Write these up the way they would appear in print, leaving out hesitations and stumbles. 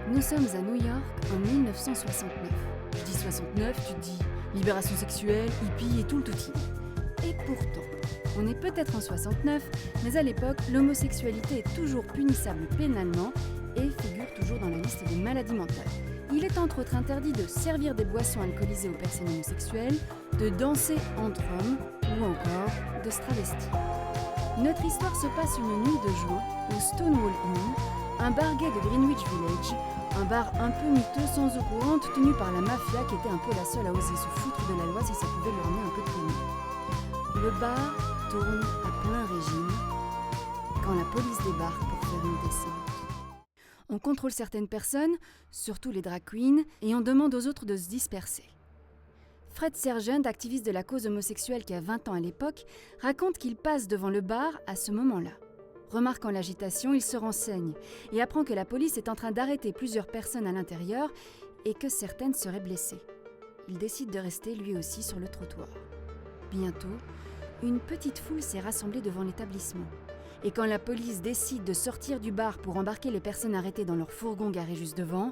Nous sommes à New York en 1969. Je dis 69, tu te dis libération sexuelle, hippie et tout le touti. Et pourtant, on est peut-être en 69, mais à l'époque, l'homosexualité est toujours punissable pénalement et figure toujours dans la liste des maladies mentales. Il est entre autres interdit de servir des boissons alcoolisées aux personnes homosexuelles, de danser entre hommes ou encore de se travestir. Notre histoire se passe une nuit de juin au Stonewall Inn, un bar gay de Greenwich Village, un bar un peu miteux sans eau courante tenu par la mafia qui était un peu la seule à oser se foutre de la loi si ça pouvait leur amener un peu de pognon. Le bar tourne à plein régime quand la police débarque pour faire une descente. On contrôle certaines personnes, surtout les drag queens, et on demande aux autres de se disperser. Fred Sargent, activiste de la cause homosexuelle qui a 20 ans à l'époque, raconte qu'il passe devant le bar à ce moment-là. Remarquant l'agitation, il se renseigne et apprend que la police est en train d'arrêter plusieurs personnes à l'intérieur et que certaines seraient blessées. Il décide de rester lui aussi sur le trottoir. Bientôt, une petite foule s'est rassemblée devant l'établissement. Et quand la police décide de sortir du bar pour embarquer les personnes arrêtées dans leur fourgon garé juste devant,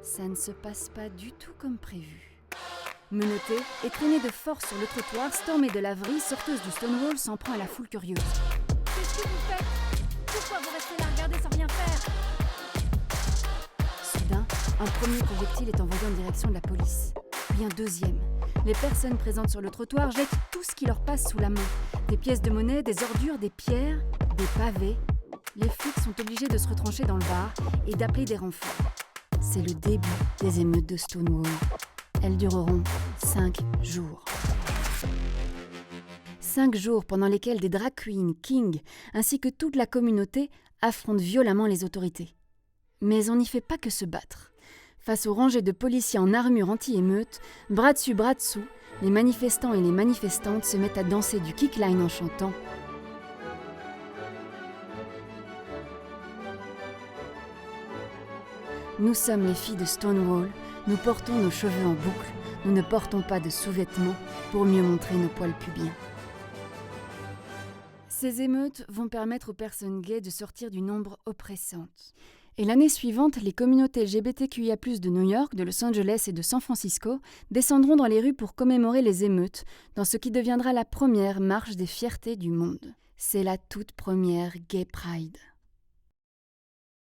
ça ne se passe pas du tout comme prévu. Menottée et traînée de force sur le trottoir, Storm Delavery, sorteuse du Stonewall, s'en prend à la foule curieuse. Qu'est-ce que vous faites? Pourquoi vous restez là à regarder sans rien faire? Soudain, un premier projectile est envoyé en direction de la police. Puis un deuxième. Les personnes présentes sur le trottoir jettent tout ce qui leur passe sous la main. Des pièces de monnaie, des ordures, des pierres, des pavés. Les flics sont obligés de se retrancher dans le bar et d'appeler des renforts. C'est le début des émeutes de Stonewall. Elles dureront 5 jours. 5 jours pendant lesquels des drag queens, kings, ainsi que toute la communauté affrontent violemment les autorités. Mais on n'y fait pas que se battre. Face aux rangées de policiers en armure anti-émeute, bras dessus, bras dessous, les manifestants et les manifestantes se mettent à danser du kickline en chantant. Nous sommes les filles de Stonewall, nous portons nos cheveux en boucle, nous ne portons pas de sous-vêtements pour mieux montrer nos poils pubiens. Ces émeutes vont permettre aux personnes gays de sortir d'une ombre oppressante. Et l'année suivante, les communautés LGBTQIA+ de New York, de Los Angeles et de San Francisco descendront dans les rues pour commémorer les émeutes, dans ce qui deviendra la première marche des fiertés du monde. C'est la toute première Gay Pride.